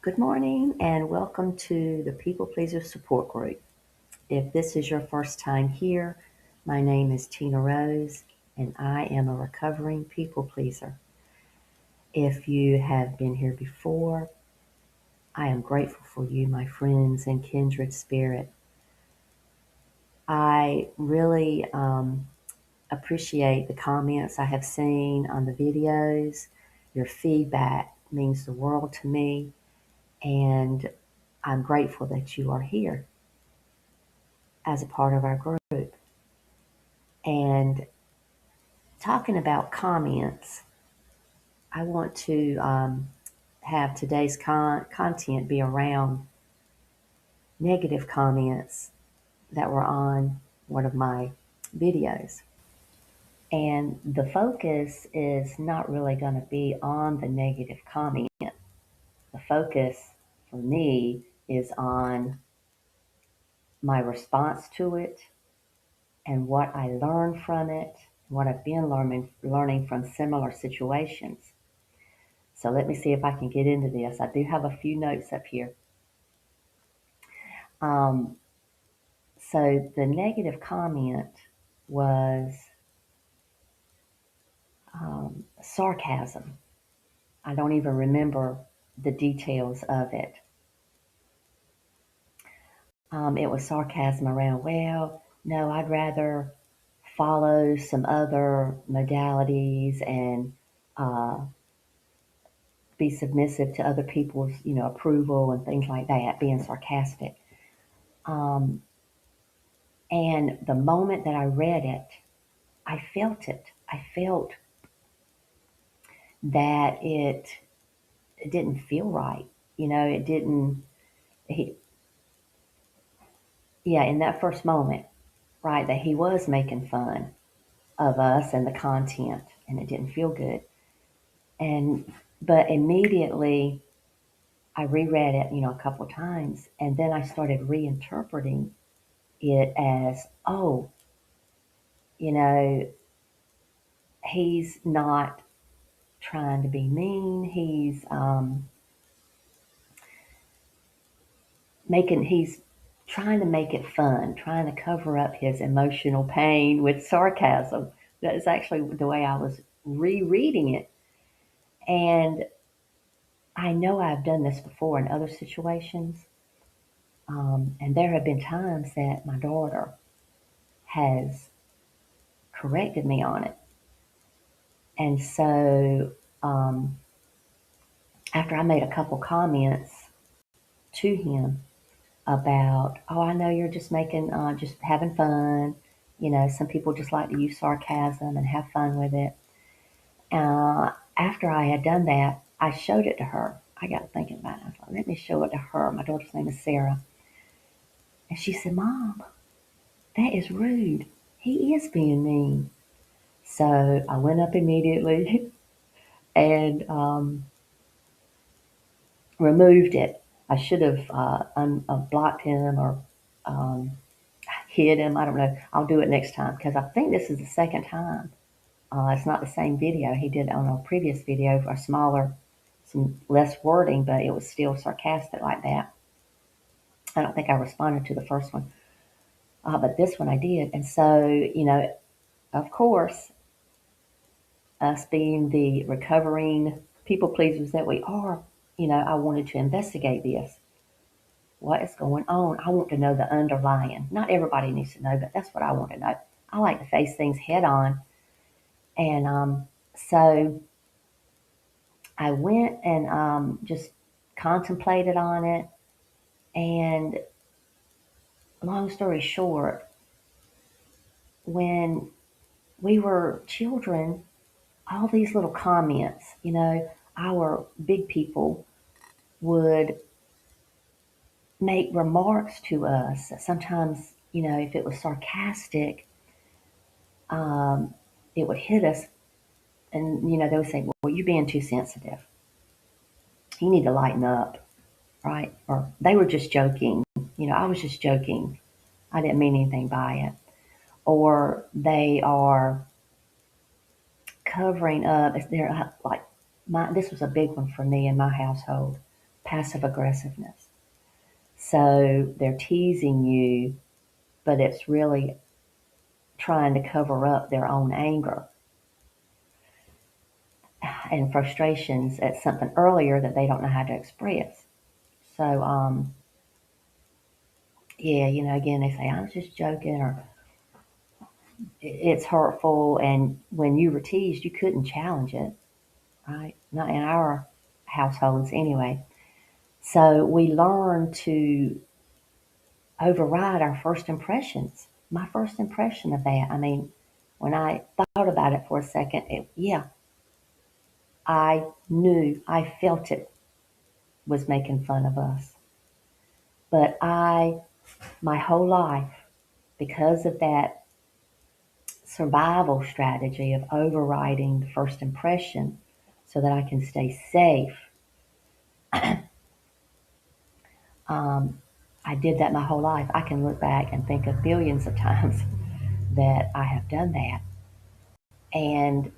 Good morning and welcome to the People Pleaser Support Group. If this is your first time here, my name is Tina Rose and I am a recovering people pleaser. If you have been here before, I am grateful for you, my friends and kindred spirit. I really appreciate the comments I have seen on the videos. Your feedback means the world to me, and I'm grateful that you are here as a part of our group. And talking about comments, I want to have today's content be around negative comments that were on one of my videos. And the focus is not really going to be on the negative comment. The focus for me is on my response to it and what I learned from it, what I've been learning from similar situations. So let me see if I can get into this. I do have a few notes up here. Um, so the negative comment was sarcasm. I don't even remember the details of it. It was sarcasm around, well, no, I'd rather follow some other modalities and uh, be submissive to other people's, approval and things like that, being sarcastic. Um, and the moment that I read it, I felt it. I felt that it didn't feel right. It didn't. He, yeah, in that first moment, right, that he was making fun of us and the content, and it didn't feel good. And but immediately I reread it, a couple of times, and then I started reinterpreting it as, oh, you know, he's not trying to be mean. He's trying to make it fun, trying to cover up his emotional pain with sarcasm. That is actually the way I was rereading it. And I know I've done this before in other situations. And there have been times that my daughter has corrected me on it. And so after I made a couple comments to him about, oh, I know you're just just having fun. Some people just like to use sarcasm and have fun with it. After I had done that, I showed it to her. I got thinking about it. I thought, let me show it to her. My daughter's name is Sarah. And she said, Mom, that is rude. He is being mean. So I went up immediately and removed it. I should have blocked him or um, hid him. I don't know. I'll do it next time because I think this is the second time. It's not the same video. He did on a previous video, a smaller, some less wording, but it was still sarcastic like that. I don't think I responded to the first one, but this one I did. And so, of course, us being the recovering people pleasers that we are, I wanted to investigate this. What is going on? I want to know the underlying. Not everybody needs to know, but that's what I want to know. I like to face things head on. And so I went and just contemplated on it. And long story short, when we were children, all these little comments, our big people would make remarks to us. Sometimes, if it was sarcastic, um, it would hit us. And, they would say, well, you're being too sensitive. You need to lighten up, right? Or they were just joking. I was just joking. I didn't mean anything by it. Or they are covering up. They're like, this was a big one for me in my household. passive aggressiveness. So they're teasing you, but it's really trying to cover up their own anger and frustrations at something earlier that they don't know how to express. So, yeah, again, they say, I was just joking, or it's hurtful. And when you were teased, you couldn't challenge it, right? Not in our households anyway. So we learn to override our first impressions. My first impression of that, I mean, when I thought about it for a second, yeah, I knew, I felt it was making fun of us. But my whole life, because of that survival strategy of overriding the first impression so that I can stay safe, um, I did that my whole life. I can look back and think of billions of times that I have done that. And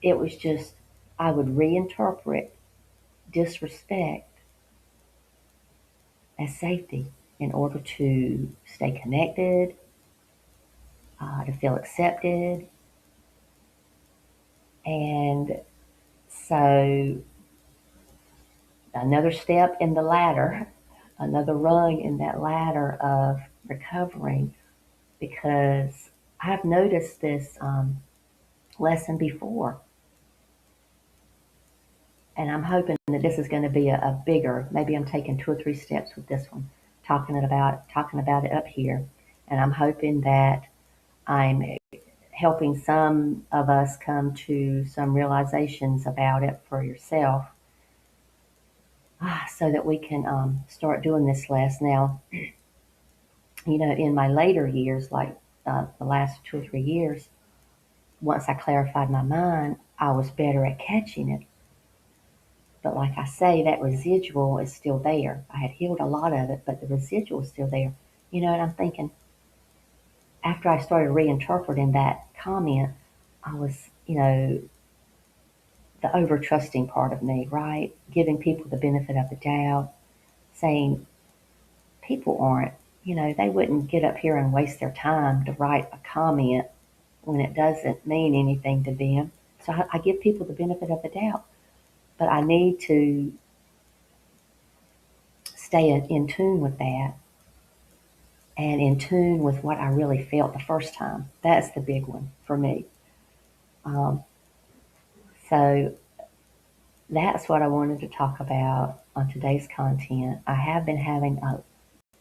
it was just, I would reinterpret disrespect as safety in order to stay connected, to feel accepted. And so, another step in the ladder, another rung in that ladder of recovering, because I've noticed this lesson before. And I'm hoping that this is going to be a bigger, maybe I'm taking 2 or 3 steps with this one, talking about it up here. And I'm hoping that I'm helping some of us come to some realizations about it for yourself, so that we can start doing this less. Now, in my later years, like the last 2 or 3 years, once I clarified my mind, I was better at catching it. But like I say, that residual is still there. I had healed a lot of it, but the residual is still there. And I'm thinking, after I started reinterpreting that comment, I was, the over trusting part of me, right? Giving people the benefit of the doubt, saying people aren't, they wouldn't get up here and waste their time to write a comment when it doesn't mean anything to them. So I give people the benefit of the doubt, but I need to stay in tune with that and in tune with what I really felt the first time. That's the big one for me. Um, so that's what I wanted to talk about on today's content. I have been having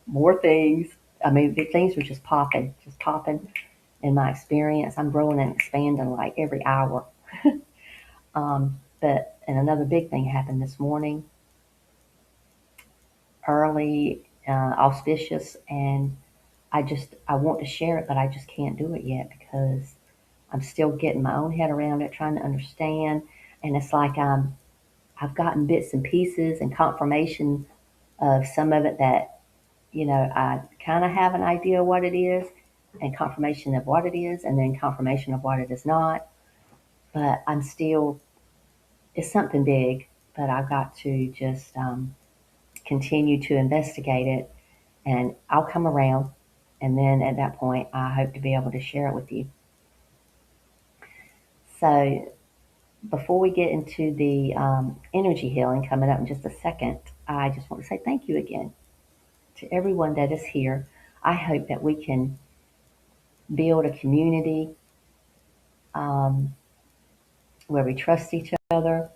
more things. I mean, the things were just popping in my experience. I'm growing and expanding like every hour. And another big thing happened this morning, early, auspicious, and I want to share it, but I just can't do it yet because I'm still getting my own head around it, trying to understand. And it's like I've gotten bits and pieces and confirmation of some of it that, I kind of have an idea of what it is, and confirmation of what it is, and then confirmation of what it is not. But I'm still, it's something big, but I've got to just continue to investigate it, and I'll come around. And then at that point, I hope to be able to share it with you. So before we get into the energy healing coming up in just a second, I just want to say thank you again to everyone that is here. I hope that we can build a community um, where we trust each other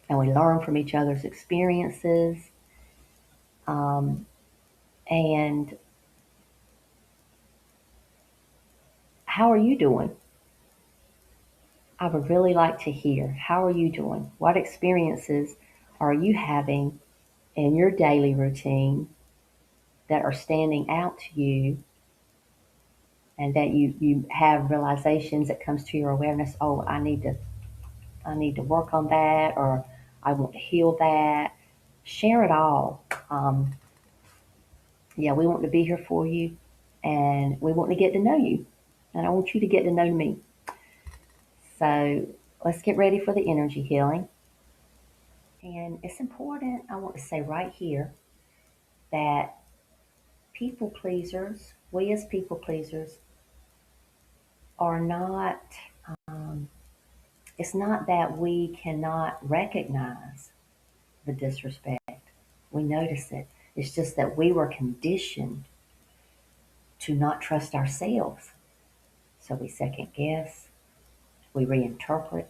and we learn from each other's experiences. Um, and how are you doing? I would really like to hear. How are you doing? What experiences are you having in your daily routine that are standing out to you, and that you have realizations that comes to your awareness? Oh, I need to work on that, or I want to heal that. Share it all. Yeah, we want to be here for you, and we want to get to know you, and I want you to get to know me. So let's get ready for the energy healing. And it's important, I want to say right here, that people pleasers, we as people pleasers, are not, um, it's not that we cannot recognize the disrespect. We notice it. It's just that we were conditioned to not trust ourselves. So we second guess, we reinterpret.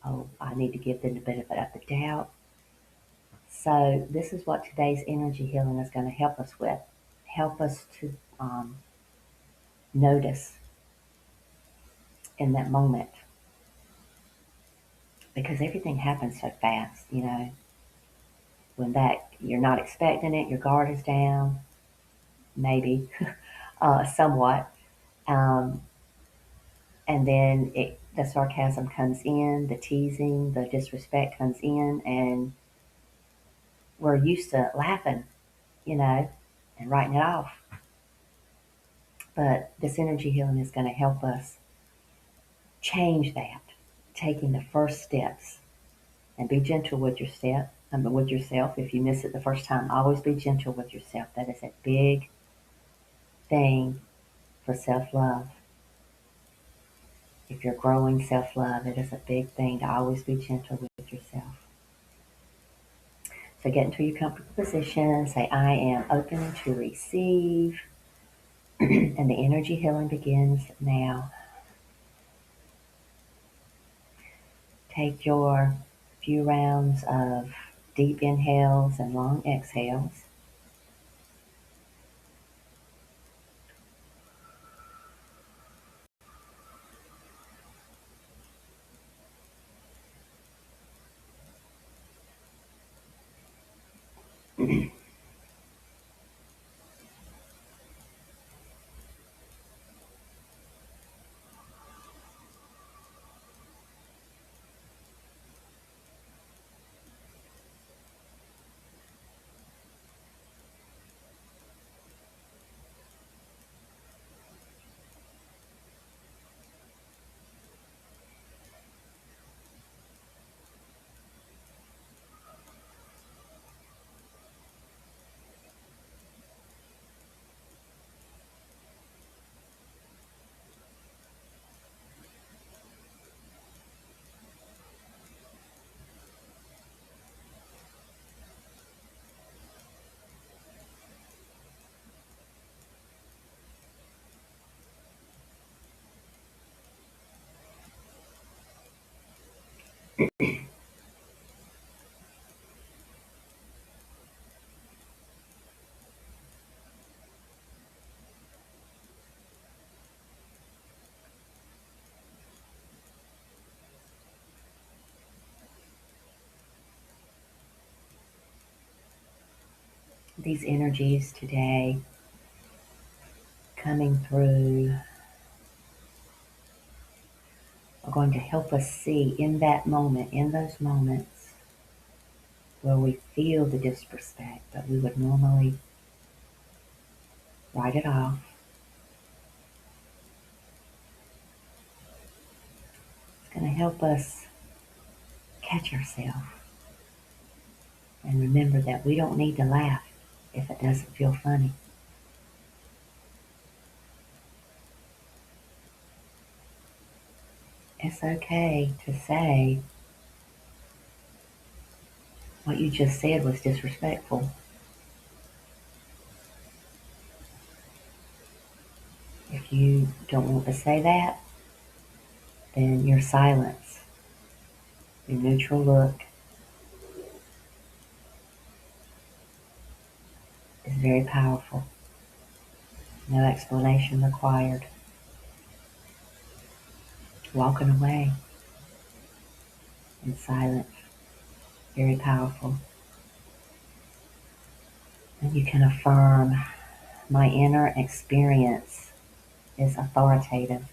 Oh, I need to give them the benefit of the doubt. So this is what today's energy healing is going to help us with. Help us to notice in that moment because everything happens so fast, when that you're not expecting it, your guard is down, maybe, somewhat. Um, and then the sarcasm comes in, the teasing, the disrespect comes in, and we're used to laughing, you know, and writing it off. But this energy healing is going to help us change that, taking the first steps and be gentle with your step. With yourself. If you miss it the first time, always be gentle with yourself. That is a big thing for self-love. If you're growing self-love, it is a big thing to always be gentle with yourself. So get into your comfortable position. Say, I am open to receive. And the energy healing begins now. Take your few rounds of deep inhales and long exhales. These energies today coming through are going to help us see in that moment, in those moments where we feel the disrespect, but we would normally write it off. It's going to help us catch ourselves and remember that we don't need to laugh if it doesn't feel funny. It's okay to say what you just said was disrespectful. If you don't want to say that, then your silence, your neutral look is very powerful. No explanation required. Walking away in silence, very powerful. And you can affirm, my inner experience is authoritative.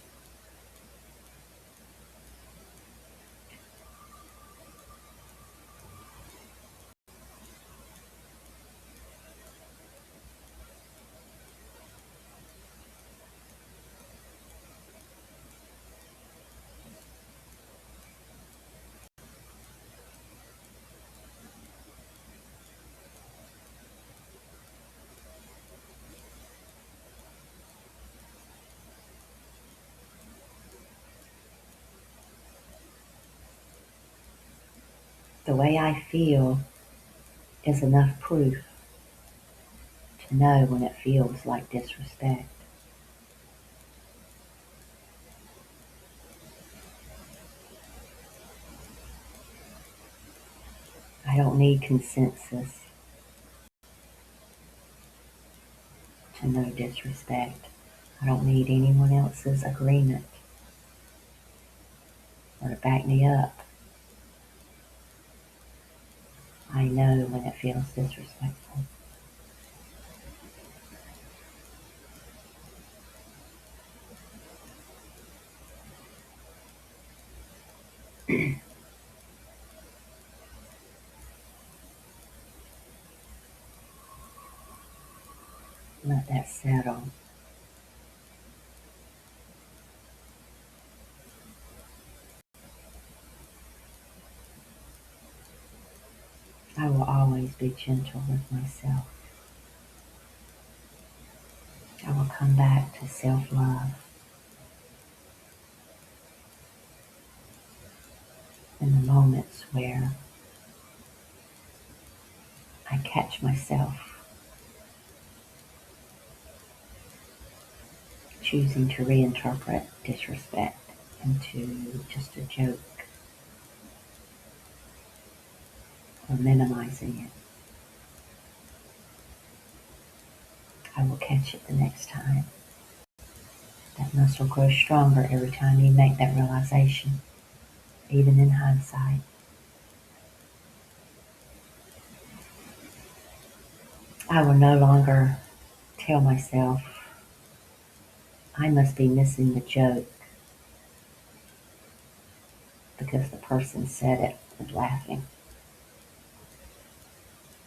The way I feel is enough proof to know when it feels like disrespect. I don't need consensus to know disrespect. I don't need anyone else's agreement or to back me up. I know when it feels disrespectful. Let that settle. I will always be gentle with myself. I will come back to self-love in the moments where I catch myself choosing to reinterpret disrespect into just a joke or minimizing it. I will catch it the next time. That muscle grows stronger every time you make that realization, even in hindsight. I will no longer tell myself I must be missing the joke because the person said it is laughing.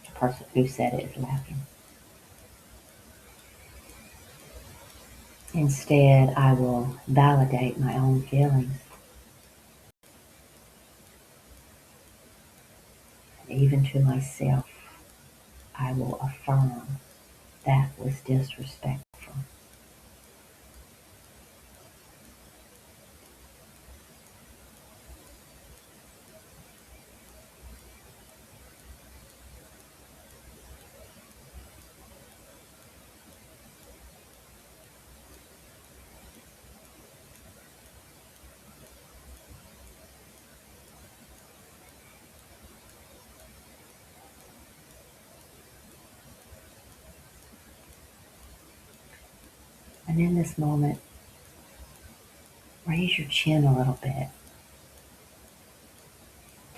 The person who said it is laughing. Instead, I will validate my own feelings. And even to myself, I will affirm that was disrespectful. And in this moment, raise your chin a little bit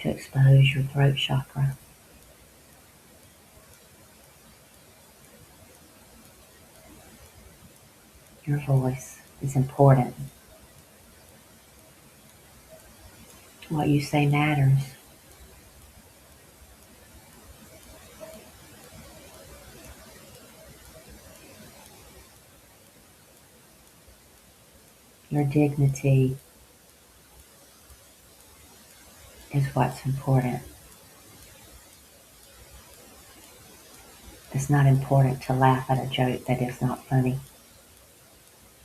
to expose your throat chakra. Your voice is important. What you say matters. Your dignity is what's important. It's not important to laugh at a joke that is not funny,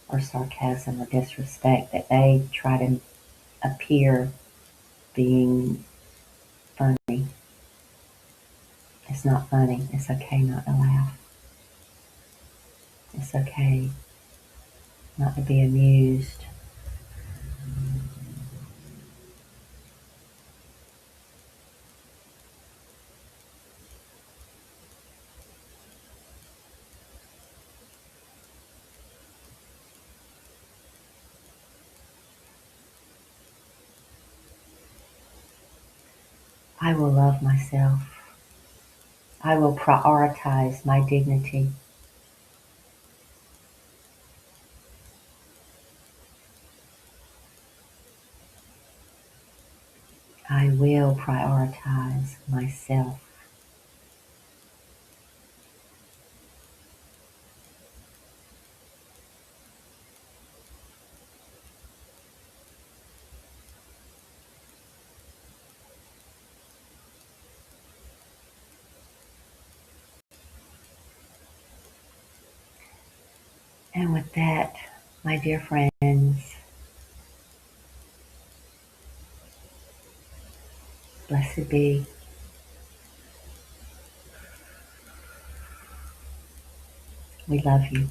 or sarcasm or disrespect that they try to appear being funny. It's not funny. It's okay not to laugh. It's okay not to be amused. I will love myself. I will prioritize my dignity. I will prioritize myself. And with that, my dear friends, blessed be. We love you.